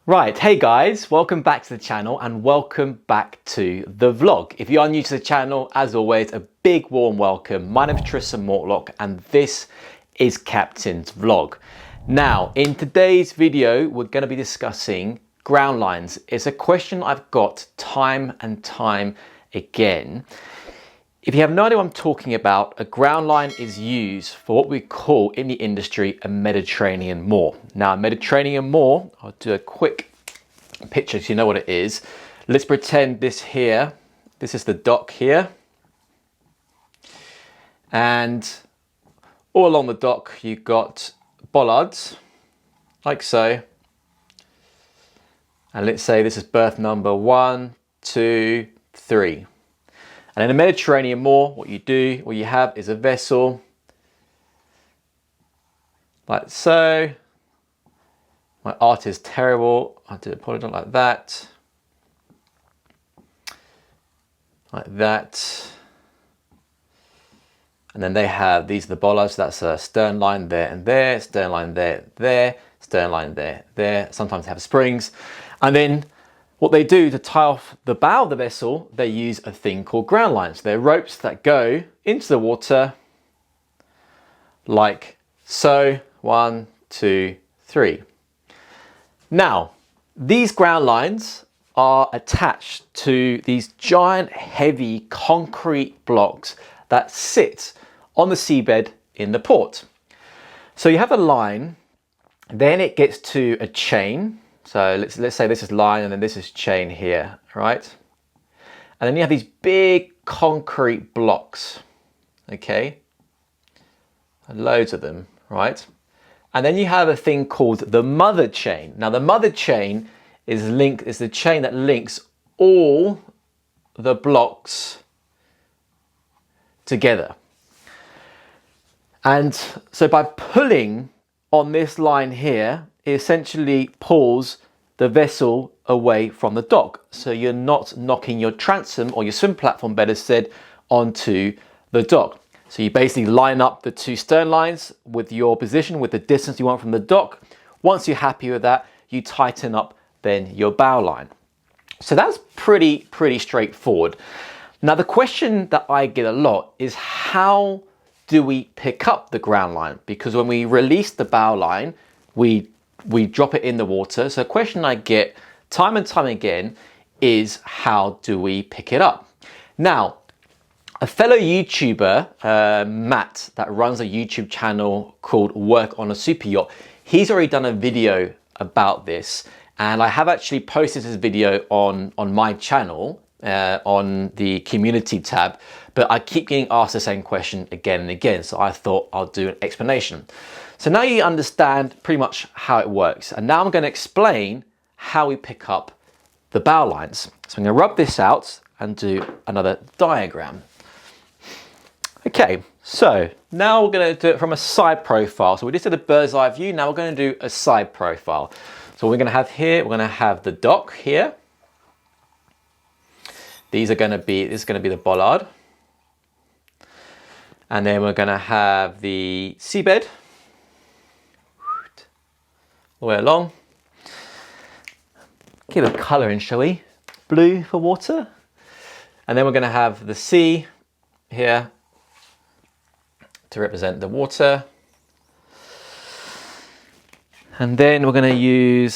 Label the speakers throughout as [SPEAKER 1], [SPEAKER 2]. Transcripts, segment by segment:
[SPEAKER 1] Right, hey guys, welcome back to the channel and welcome back to the vlog. If you are new to the channel, as always, a big warm welcome. My name is Tristan Mortlock and this is Captain's Vlog. Now, in today's video, we're going to be discussing ground lines. It's a question I've got time and time again. If you have no idea what I'm talking about, a ground line is used for what we call in the industry a Mediterranean moor. Now, a Mediterranean moor, I'll do a quick picture so you know what it is. Let's pretend this here, this is the dock here. And all along the dock, you've got bollards, like so. And let's say this is berth number 1, 2, 3. And in a Mediterranean moor, what you have is a vessel like so. My art is terrible. I do apologize, like that. Like that. And then they have, these are the bollards. That's a stern line there and there, stern line there, there, stern line there, there. Sometimes they have springs. And then what they do to tie off the bow of the vessel, they use a thing called ground lines. They're ropes that go into the water like so. 1, 2, 3. Now, these ground lines are attached to these giant, heavy concrete blocks that sit on the seabed in the port. So you have a line, then it gets to a chain. So let's say this is line and then this is chain here, right? And then you have these big concrete blocks, okay? Loads of them, right? And then you have a thing called the mother chain. Now the mother chain is the chain that links all the blocks together. And so by pulling on this line here, it essentially pulls the vessel away from the dock. So you're not knocking your transom or your swim platform, better said, onto the dock. So you basically line up the two stern lines with your position, with the distance you want from the dock. Once you're happy with that, you tighten up then your bow line. So that's pretty straightforward. Now the question that I get a lot is how do we pick up the ground line? Because when we release the bow line, we drop it in the water. So a question I get time and time again is how do we pick it up? Now, a fellow YouTuber, Matt, that runs a YouTube channel called Work on a Super Yacht, he's already done a video about this. And I have actually posted this video on my channel, on the community tab, but I keep getting asked the same question again and again. So I thought I'll do an explanation. So now you understand pretty much how it works. And now I'm going to explain how we pick up the bow lines. So I'm going to rub this out and do another diagram. Okay, so now we're going to do it from a side profile. So we just did a bird's eye view. Now we're going to do a side profile. So what we're going to have here, we're going to have the dock here. This is going to be the bollard. And then we're going to have the seabed all the way along. Give it a colour in, shall we? Blue for water. And then we're going to have the sea here to represent the water. And then we're going to use,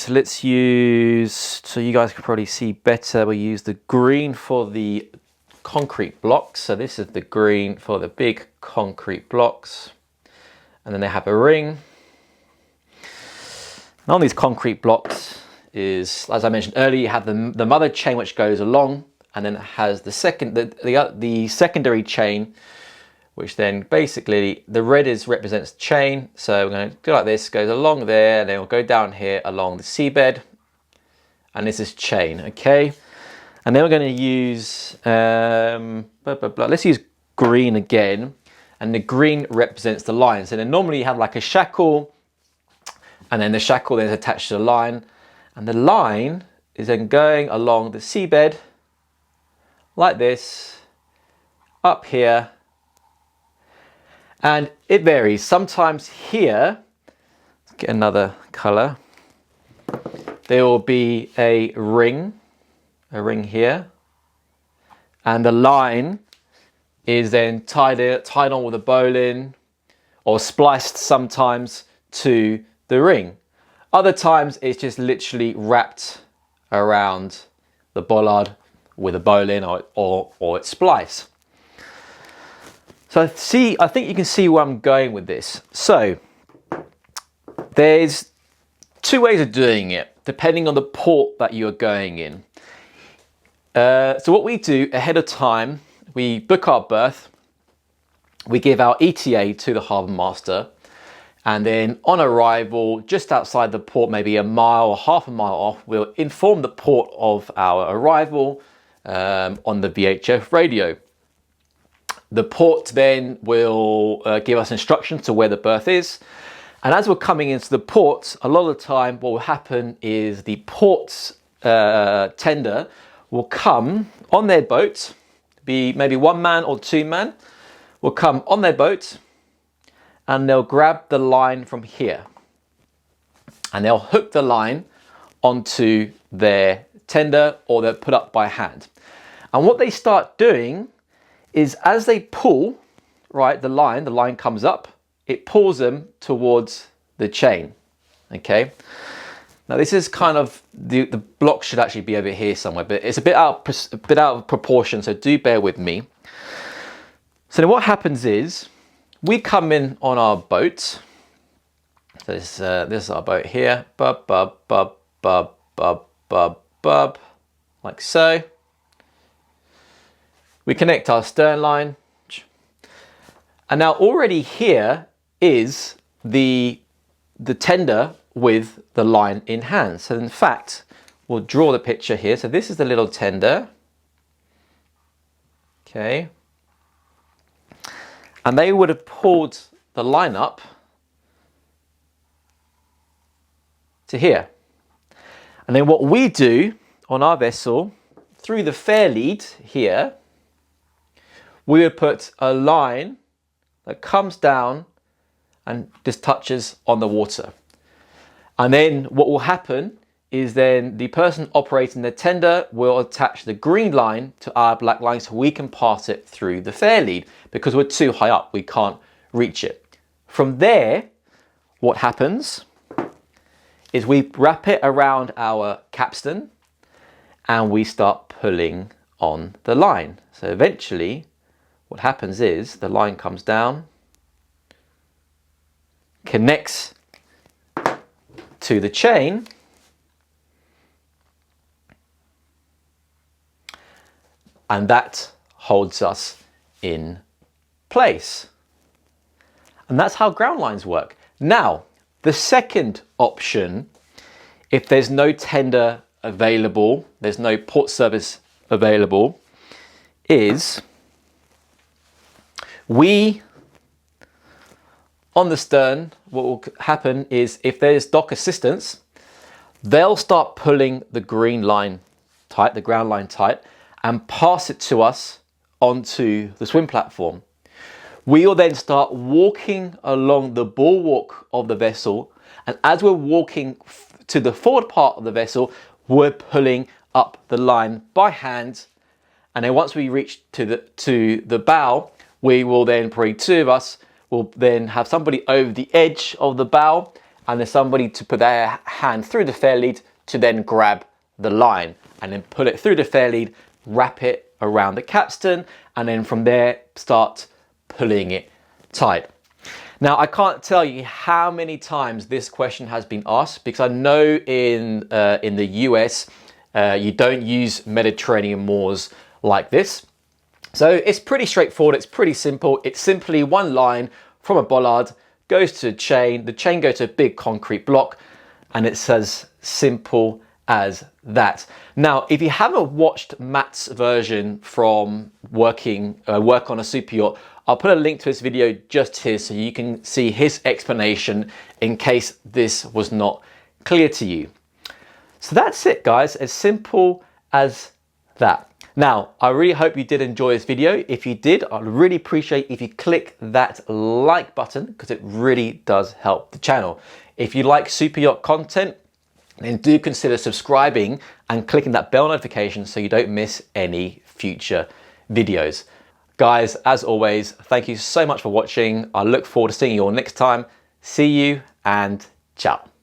[SPEAKER 1] so you guys can probably see better, we'll use the green for the concrete blocks. So this is the green for the big concrete blocks. And then they have a ring. And on these concrete blocks is, as I mentioned earlier, you have the mother chain which goes along, and then it has the secondary chain, which then basically the red represents chain. So we're going to do like this, goes along there, and then we'll go down here along the seabed, and this is chain, okay? And then we're going to use, let's use green again, and the green represents the line. So then normally you have like a shackle, and then the shackle then is attached to the line, and the line is then going along the seabed like this, up here, and it varies. Sometimes here, let's get another color. there will be a ring here, and the line is then tied on with a bowline or spliced sometimes to the ring. Other times it's just literally wrapped around the bollard with a bowline or it's spliced. So I think you can see where I'm going with this. So there's two ways of doing it, depending on the port that you're going in. So what we do ahead of time, we book our berth, we give our ETA to the harbour master, and then on arrival, just outside the port, maybe a mile or half a mile off, we'll inform the port of our arrival on the VHF radio. The port then will give us instructions to where the berth is. And as we're coming into the port, a lot of the time what will happen is the port's tender will come on their boat, be maybe 1 man or 2 man, will come on their boat and they'll grab the line from here. And they'll hook the line onto their tender or they'll put up by hand. And what they start doing is as they pull, right, the line comes up, it pulls them towards the chain, okay? Now this is kind of, the block should actually be over here somewhere, but it's a bit out of proportion, so do bear with me. So then what happens is, we come in on our boat, so this is our boat here, bub, bub, bub, bub, bub, bub, bub, like so. We connect our stern line, and now already here is the tender with the line in hand. So in fact, we'll draw the picture here. So this is the little tender, okay, and they would have pulled the line up to here. And then what we do on our vessel, through the fair lead here, we would put a line that comes down and just touches on the water. And then what will happen is then the person operating the tender will attach the green line to our black line so we can pass it through the fair lead, because we're too high up, we can't reach it. From there, what happens is we wrap it around our capstan and we start pulling on the line. So eventually, what happens is the line comes down, connects to the chain, and that holds us in place. And that's how ground lines work. Now, the second option, if there's no tender available, there's no port service available, is we, on the stern, what will happen is if there's dock assistance, they'll start pulling the green line tight, the ground line tight, and pass it to us onto the swim platform. We will then start walking along the bulwark of the vessel, and as we're walking to the forward part of the vessel, we're pulling up the line by hand, and then once we reach to the bow, we will then, probably 2 of us, will then have somebody over the edge of the bow, and there's somebody to put their hand through the fair lead to then grab the line, and then pull it through the fair lead, wrap it around the capstan, and then from there start pulling it tight. Now, I can't tell you how many times this question has been asked, because I know in the US, you don't use Mediterranean moors like this. So it's pretty straightforward, it's pretty simple. It's simply one line from a bollard, goes to a chain, the chain goes to a big concrete block, and it's as simple as that. Now, if you haven't watched Matt's version from work on a super yacht, I'll put a link to this video just here so you can see his explanation in case this was not clear to you. So that's it, guys, as simple as that. Now, I really hope you did enjoy this video. If you did, I'd really appreciate if you click that like button, because it really does help the channel. If you like super yacht content, then do consider subscribing and clicking that bell notification so you don't miss any future videos. Guys, as always, thank you so much for watching. I look forward to seeing you all next time. See you and ciao.